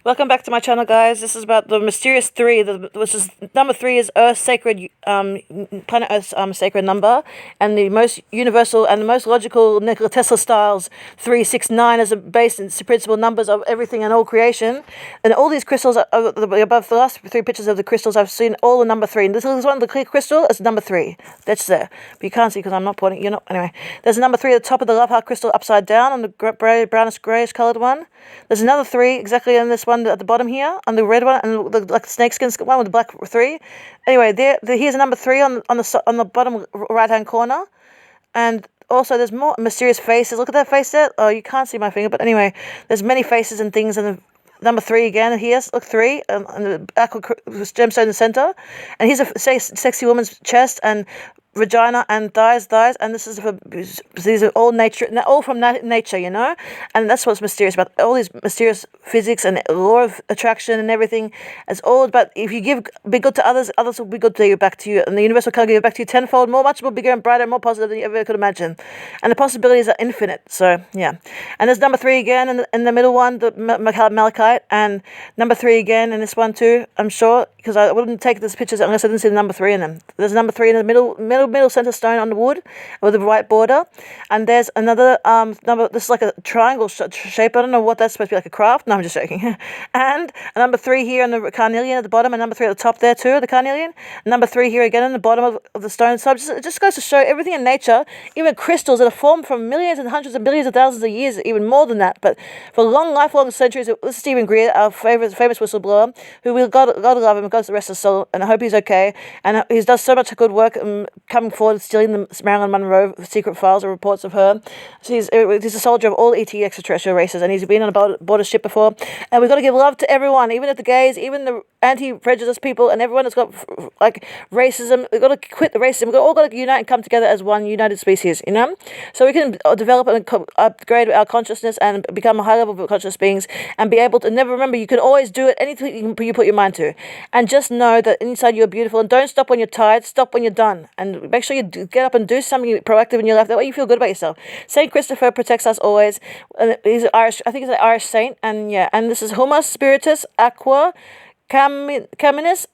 Welcome back to my channel, guys. This is about the mysterious three. Which is number 3 is Earth's sacred, planet Earth's sacred number, and the most universal and the most logical Nikola Tesla styles 369 as a base and principal numbers of everything and all creation. And all these crystals above the last 3 pictures of the crystals, I've seen all the number 3. And this is one, the clear crystal is number 3. That's there, but you can't see because I'm not pointing. You're not anyway. There's a number 3 at the top of the love heart crystal upside down on the brownish grayish colored one. There's another 3 exactly in this one at the bottom here, on the red one, and the like snakeskin one with the black 3. Anyway, here's a number 3 on the bottom right hand corner, and also there's more mysterious faces. Look at that face there. Oh, you can't see my finger, but anyway, there's many faces and things, and number 3 again. Here's look 3 and the aqua gemstone in the center, and here's a sexy woman's chest and vagina and thighs, and this is these are all nature, all from nature, and that's what's mysterious about all these mysterious physics and law of attraction and everything. It's all about if you be good to others, others will be good to you back to you, and the universe will come give back to you tenfold, much more bigger and brighter and more positive than you ever could imagine, and the possibilities are infinite. So yeah, and there's number 3 again in the middle one, the malachite, and number 3 again in this one too. I'm sure because I wouldn't take these pictures unless I didn't see the number 3 in them. There's number 3 in the middle center stone on the wood with a white border, and there's another number. This is like a triangle shape. I don't know what that's supposed to be, like a craft. No, I'm just joking. And a number 3 here on the carnelian at the bottom, and number 3 at the top there too, the carnelian. Number 3 here again in the bottom of the stone. So it just goes to show everything in nature, even crystals that are formed from millions and hundreds of millions of thousands of years, even more than that. But for lifelong centuries, this is Stephen Greer, our famous whistleblower, who we God love him, God the rest of his soul, and I hope he's okay. And he does so much good work coming forward, stealing the Marilyn Monroe secret files or reports of her. So he's a soldier of all ET extraterrestrial races, and he's been on a border ship before. And we've got to give love to everyone, even at the gays, even the anti-prejudice people, and everyone that's got like racism. We've got to quit the racism. We've all got to unite and come together as one united species, so we can develop and upgrade our consciousness and become high-level conscious beings, and be able to never remember you can always do it, anything you put your mind to, and just know that inside you're beautiful, and don't stop when you're tired, stop when you're done, and make sure you get up and do something proactive in your life. That way you feel good about yourself. Saint Christopher protects us always. He's Irish. I think he's an Irish saint. And yeah, and this is Humus Spiritus Aqua Caminis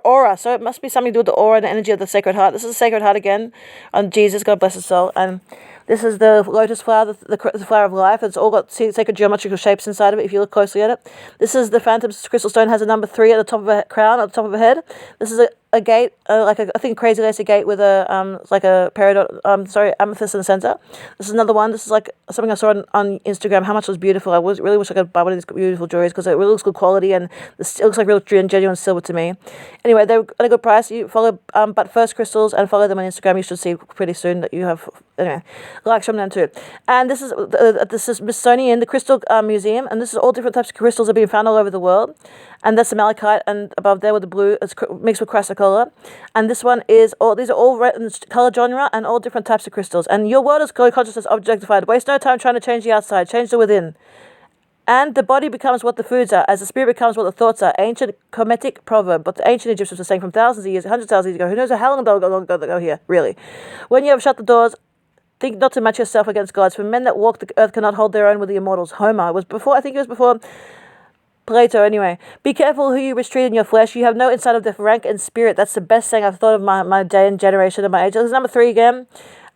Aura. So it must be something to do with the aura and the energy of the Sacred Heart. This is the Sacred Heart again on Jesus. God bless his soul. And this is the lotus flower, the flower of life. It's all got sacred geometrical shapes inside of it if you look closely at it. This is the phantom crystal stone, has a number 3 at the top of a crown, at the top of a head. This is a gate, like I think crazy lacy gate with a like a peridot, amethyst in the center. This is another one. This is like something I saw on Instagram. How much it was beautiful. I really wish I could buy one of these beautiful jewelries because it really looks good quality, and it looks like real genuine silver to me. Anyway, they're at a good price. You follow but First Crystals and follow them on Instagram. You should see pretty soon that you have likes from them too. And this is Smithsonian, the Crystal Museum, and this is all different types of crystals that are being found all over the world. And that's the malachite, and above there with the blue, it's mixed with chrysocolla. And this one is these are all in color genre and all different types of crystals. And your world is consciousness objectified. Waste no time trying to change the outside, change the within. And the body becomes what the foods are, as the spirit becomes what the thoughts are. Ancient Kemetic proverb, but the ancient Egyptians were saying from thousands of years, hundreds of thousands of years ago. Who knows how long they'll go here, really. When you have shut the doors, think not to match yourself against gods. For men that walk the earth cannot hold their own with the immortals. Homer was before, I think it was before Plato, anyway. Be careful who you mistreat in your flesh. You have no insight of their rank and spirit. That's the best thing I've thought of my day and generation of my age. This is number 3 again.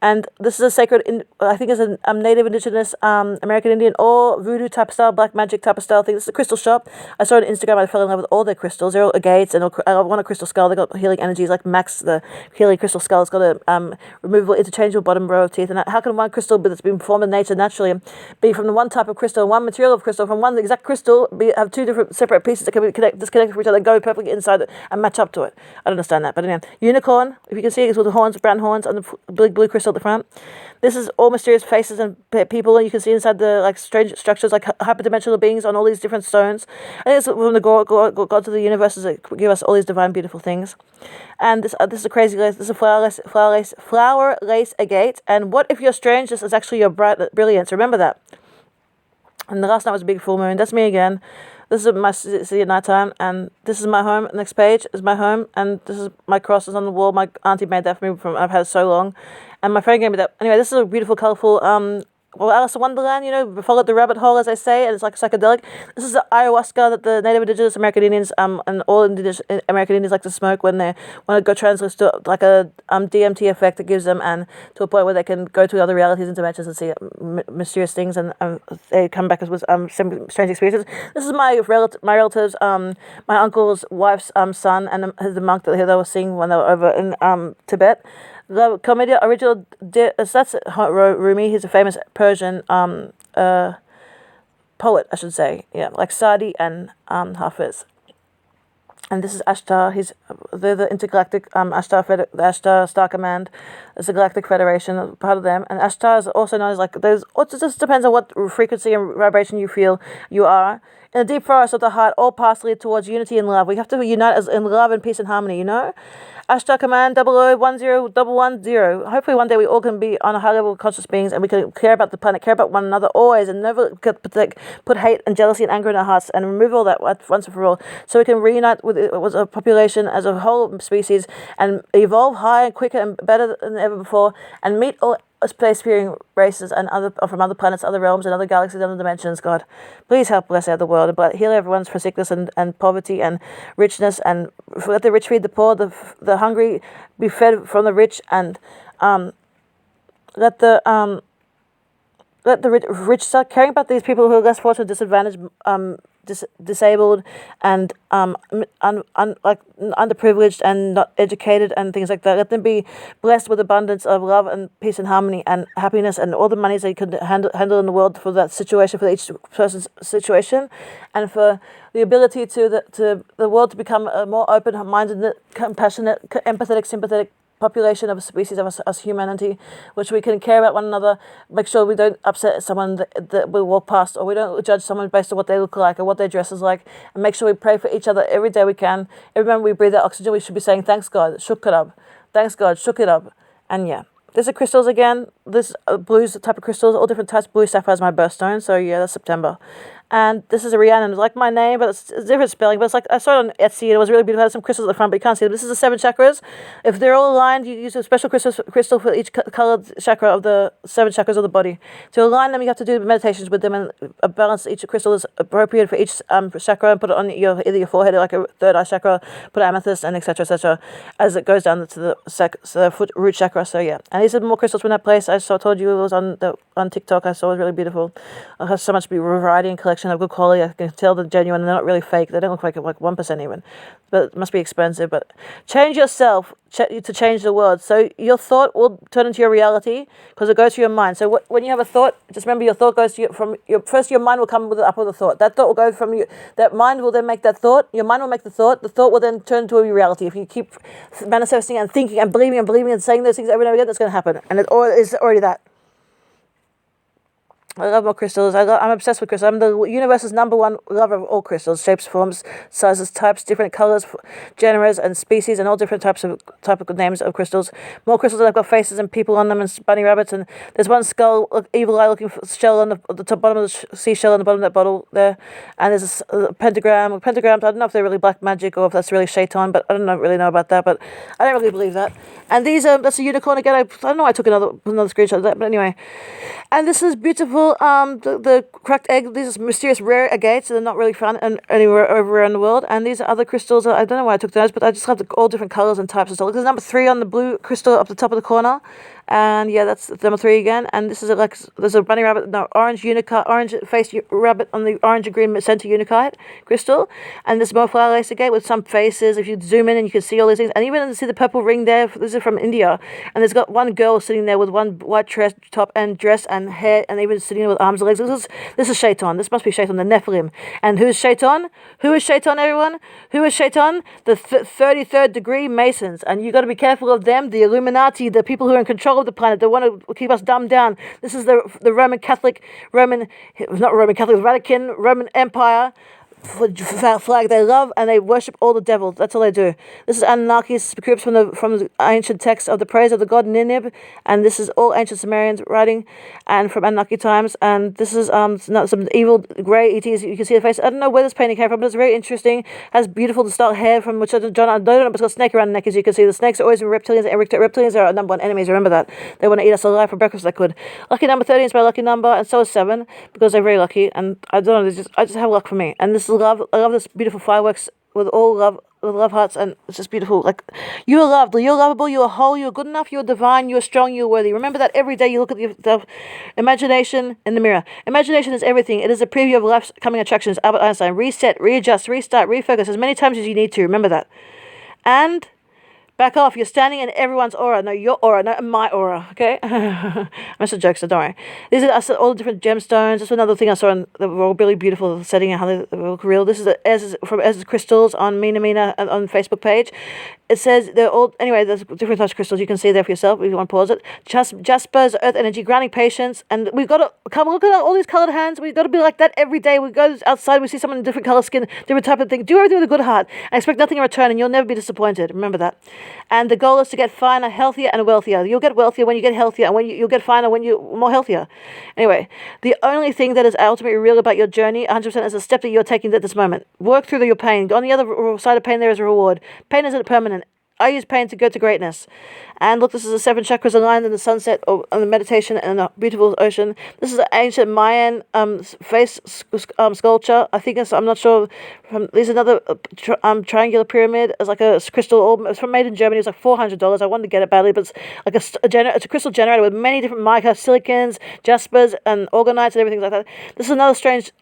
And this is a sacred, I think it's a native indigenous American Indian or voodoo type of style, black magic type of style thing. This is a crystal shop. I saw it on Instagram. I fell in love with all their crystals. They're all agates, and I want a crystal skull. They got healing energies like Max, the healing crystal skull. It's got a removable, interchangeable bottom row of teeth. And how can one crystal that's been formed in nature naturally be from the one type of crystal, one material of crystal, from one exact crystal, have 2 different separate pieces that can be disconnected from each other and go perfectly inside it and match up to it? I don't understand that. But anyway, unicorn, if you can see, it's with the horns, brown horns, on the big blue crystal at the front. This is all mysterious faces and people, and you can see inside the strange structures like hyperdimensional beings on all these different stones. I think it's from the gods of the universes that give us all these divine, beautiful things. And this is a crazy lace. This is a flower lace agate. And what if you're strange? This is actually your brilliance. Remember that. And the last night was a big full moon. That's me again. This is my city at night time, and this is my home. Next page is my home, and this is my cross is on the wall. My auntie made that for me. I've had it so long, and my friend gave me that. Anyway, this is a beautiful, colourful Alice in Wonderland, followed the rabbit hole, as I say, and it's like psychedelic. This is the ayahuasca that the Native Indigenous American Indians and all Indigenous American Indians like to smoke when they want to go translate to like a DMT effect it gives them, and to a point where they can go to other realities and dimensions and see mysterious things, and they come back with some strange experiences. This is my relatives, my uncle's wife's son, and the monk that they were seeing when they were over in Tibet. The comedy original, so that's Rumi. He's a famous Persian poet, I should say. Yeah, like Sadi and Hafiz. And this is Ashtar. They're the intergalactic Ashtar, the Ashtar Star Command. It's a galactic federation, part of them. And Ashtar is also known as like there's. It just depends on what frequency and vibration you feel you are. In the deep forest of the heart, all paths lead towards unity and love. We have to unite as in love and peace and harmony. Ashtar Command 00101110. Hopefully one day we all can be on a high level of conscious beings, and we can care about the planet, care about one another always, and never put hate and jealousy and anger in our hearts, and remove all that once and for all, so we can reunite with a population as a whole species and evolve higher and quicker and better than ever before, and meet all space-faring races and from other planets, other realms, and other galaxies, other dimensions. God, please help bless out the world, but heal everyone's for sickness and poverty and richness, and let the rich feed the poor, the hungry be fed from the rich, and let the rich start caring about these people who are less fortunate, disadvantaged, disabled, and underprivileged and not educated and things like that. Let them be blessed with abundance of love and peace and harmony and happiness and all the monies they could handle in the world for that situation, for each person's situation, and for the ability to the world to become a more open-minded, compassionate, empathetic, sympathetic population of a species of us humanity, which we can care about one another, make sure we don't upset someone that we walk past, or we don't judge someone based on what they look like or what their dress is like, and make sure we pray for each other every day we can. Every time we breathe that oxygen, we should be saying, thanks God, shukr, thanks God, shukr. And yeah, there's the crystals again. This blues, the type of crystals, all different types. Blue sapphire is my birthstone, so yeah, that's September. And this is a Rhiannon. It's like my name, but it's different spelling. But it's like, I saw it on Etsy, and it was really beautiful. It had some crystals at the front, but you can't see them. This is the 7 chakras. If they're all aligned, you use a special crystal for each colored chakra of the 7 chakras of the body. To align them, you have to do meditations with them, and balance each crystal is appropriate for each chakra, and put it on either your forehead, like a third eye chakra, put amethyst, and etc., as it goes down to the foot root chakra. So yeah, and these are more crystals from that place. I told you it was on TikTok. I saw it was really beautiful. It has so much variety and collection of good quality. I can tell they're genuine, and they're not really fake. They don't look like 1% even, but it must be expensive. But change yourself to change the world. So your thought will turn into your reality, because it goes to your mind. So when you have a thought, just remember your thought goes to your mind will come up with a thought. That thought will go from you. That mind will then make that thought. Your mind will make the thought. The thought will then turn into a reality. If you keep manifesting and thinking and believing and saying those things every now and again, that's going to happen, and it's already that. I love all crystals. I'm obsessed with crystals. I'm the universe's #1 lover of all crystals, shapes, forms, sizes, types, different colors, genres, and species, and all different type of names of crystals. More crystals that have got faces and people on them, and bunny rabbits. And there's one skull, evil eye looking shell on the top bottom of the seashell on the bottom of that bottle there. And there's a pentagram. Pentagrams, I don't know if they're really black magic or if that's really shaitan, but I don't really know about that. But I don't really believe that. And these that's a unicorn again. I don't know why I took another screenshot of that, but anyway. And this is beautiful. The cracked egg. These are mysterious rare agates. So they're not really found anywhere over around the world. And these are other crystals. I don't know why I took those, but I just have all different colors and types of stuff. There's #3 on the blue crystal up the top of the corner. And yeah, that's #3 again. And this is there's a bunny rabbit, no, orange faced rabbit on the orange and green center unikite crystal. And this more flower lace agate with some faces. If you zoom in, and you can see all these things. And even see the purple ring there. This is from India. And there's got one girl sitting there with one white top and dress and hair, and even sitting there with arms and legs. This is Shaitan. This must be Shaitan, the Nephilim. And who's Shaitan? Who is Shaitan, everyone? Who is Shaitan? The 33rd degree Masons. And you got to be careful of them. The Illuminati, the people who are in control of the planet. They want to keep us dumbed down. This is the Vatican, Roman Empire, flag. They love and they worship all the devils. That's all they do. This is Anunnakis groups from the ancient text of the praise of the god Ninib, and this is all ancient Sumerians writing, and from Anunnaki times. And this is some evil grey ETs. You can see the face. I don't know where this painting came from, but it's very interesting. Has beautiful dark hair from which I don't know. But it's got a snake around the neck, as you can see. The snakes are always reptilians, and reptilians are our number one enemies. Remember that. They want to eat us alive for breakfast. They could. Lucky number 13 is my lucky number, and so is 7 because they're very lucky. And I don't know. I just have luck for me. And this is love. I love this beautiful fireworks with all love, with love hearts, and it's just beautiful. Like, you are loved, you're lovable, you are whole, you are good enough, you are divine, you are strong, you are worthy. Remember that every day you look at yourself. Imagination in the mirror. Imagination is everything. It is a preview of life's coming attractions. Albert Einstein. Reset, readjust, restart, refocus as many times as you need to. Remember that. And back off. You're standing in everyone's aura. No, your aura, not my aura. Okay? I'm just a joke, so don't worry. These are all the different gemstones. This is another thing I saw that were all really beautiful, the setting and how they look real. This is from Ez's Crystals on Mina on Facebook page. It says they're all, anyway, there's different types of crystals. You can see there for yourself if you want to pause it. Jaspers, earth energy, grounding patience. And we've got to come look at all these colored hands. We've got to be like that every day. We go outside, we see someone in different color skin, different type of thing. Do everything with a good heart and expect nothing in return, and you'll never be disappointed. Remember that. And the goal is to get finer, healthier, and wealthier. You'll get wealthier when you get healthier, and you'll get finer when you're more healthier. Anyway, the only thing that is ultimately real about your journey, 100%, is a step that you're taking at this moment. Work through your pain. On the other side of pain, there is a reward. Pain isn't permanent. I use pain to go to greatness. And look, this is the 7 chakras aligned in the sunset on the meditation and a beautiful ocean. This is an ancient Mayan face sculpture. I think I'm not sure. There's another triangular pyramid. It's like a crystal. It's made in Germany. It's like $400. I wanted to get it badly, but it's like it's a crystal generator with many different mica, silicons, jaspers, and organites and everything like that. This is another strange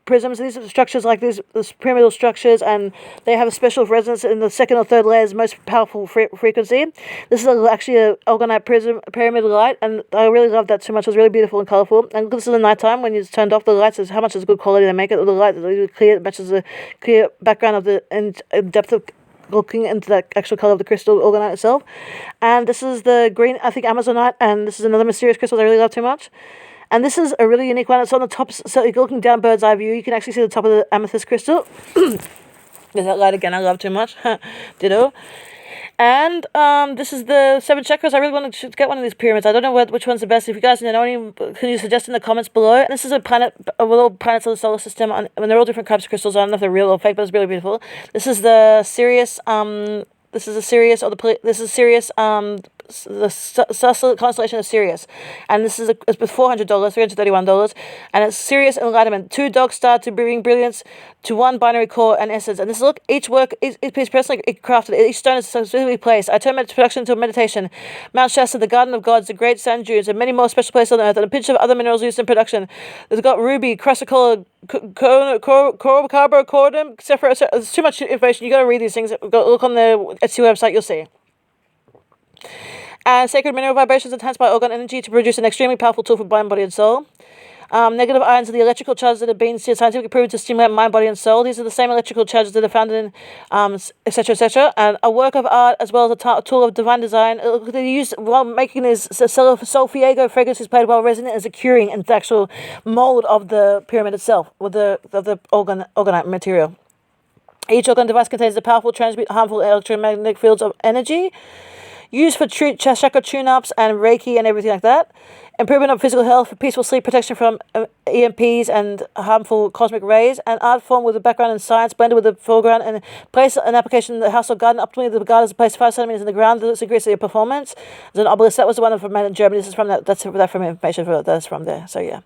prisms. These are structures like these pyramidal structures, and they have a special resonance in the second or third layer's most powerful frequency. This is actually a organite prism, pyramidal light, and I really love that so much. It was really beautiful and colorful. And this is the nighttime when you turned off the lights. Is how much is good quality they make it. The light is really clear. It matches the clear background of the in depth of looking into the actual color of the crystal organite itself. And this is the green, I think, Amazonite, and this is another mysterious crystal I really love too much. And this is a really unique one. It's on the top, so if you're looking down bird's eye view, you can actually see the top of the amethyst crystal. There's that light again, I love too much. Ditto. And this is the 7 chakras. I really want to get one of these pyramids. I don't know which one's the best. If you guys know, can you suggest in the comments below? And this is a planet, with all planets of the solar system. And they're all different types of crystals. I don't know if they're real or fake, but it's really beautiful. This is the Sirius. This is Sirius, the constellation of Sirius, and this is it's $400, $331, and it's Sirius Enlightenment. 2 dog star to bring brilliance to 1 binary core and essence. And this look, each piece personally crafted. Each stone is specifically placed. I turn production into a meditation. Mount Shasta, the Garden of Gods, the Great Sand Dunes, and many more special places on Earth, and a pinch of other minerals used in production. It's got ruby, chrysocolla, carbocordum, etc. There's too much information. You got to read these things. Look on the Etsy website. You'll see. And sacred mineral vibrations enhanced by organ energy to produce an extremely powerful tool for mind, body, and soul. Negative ions are the electrical charges that have been scientifically proven to stimulate mind, body, and soul. These are the same electrical charges that are found in, etc., etc. And a work of art as well as a tool of divine design. They use while making this Solfiego fragrance is played while resonant as a curing and the actual mold of the pyramid itself with the organite material. Each organ device contains the powerful transmute harmful electromagnetic fields of energy used for chakra tune-ups and Reiki and everything like that. Improvement of physical health, for peaceful sleep, protection from EMPs and harmful cosmic rays, and art form with a background in science blended with the foreground, and place an application in the house or garden. Optimally, the garden is placed 5 centimeters in the ground. This increases your performance. There's an obelisk. That was the one from Germany. This is from that. That's from information that's from there. So yeah.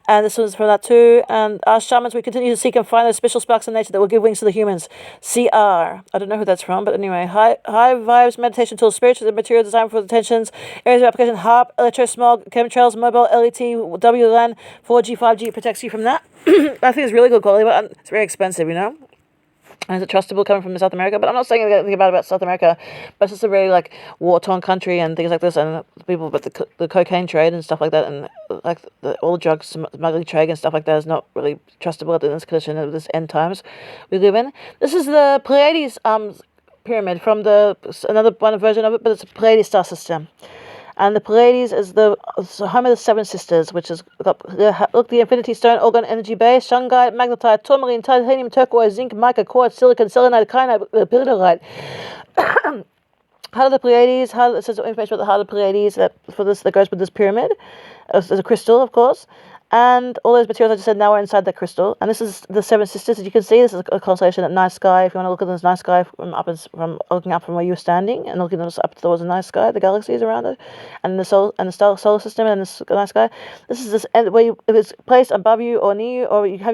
And this one's from that too. And as shamans, we continue to seek and find those special sparks in nature that will give wings to the humans. CR. I don't know who that's from, but anyway. High vibes, meditation tools, spiritual and material design for the tensions, areas of application, HARP, electrosmog, chemtrails, mobile, LET, WLAN, 4G, 5G, protects you from that. I think it's really good quality, but it's very expensive, you know. And is it trustable coming from South America? But I'm not saying anything about South America, but it's just a very like war-torn country and things like this, and people, but the cocaine trade and stuff like that, and like all the drugs smuggling trade and stuff like that is not really trustable in this condition of this end times we live in. This is the Pleiades pyramid from another one version of it, but it's a Pleiades star system. And the Pleiades is the home of the Seven Sisters, which has got look, the Infinity Stone, Orgon Energy Base, Shungite, Magnetite, Tourmaline, Titanium, Turquoise, Zinc, Mica, Quartz, Silicon, Selenite, Kyanite, Pyrrolite. Heart of the Pleiades. It says information about the heart of the Pleiades that goes with this pyramid. As a crystal, of course. And all those materials I just said now are inside the crystal. And this is the Seven Sisters. As you can see, this is a constellation at night sky. If you want to look at this night sky from looking up from where you were standing and looking up towards the night sky, the galaxies around it, and the solar system and the night sky. This is where it is placed above you or near you, or you have your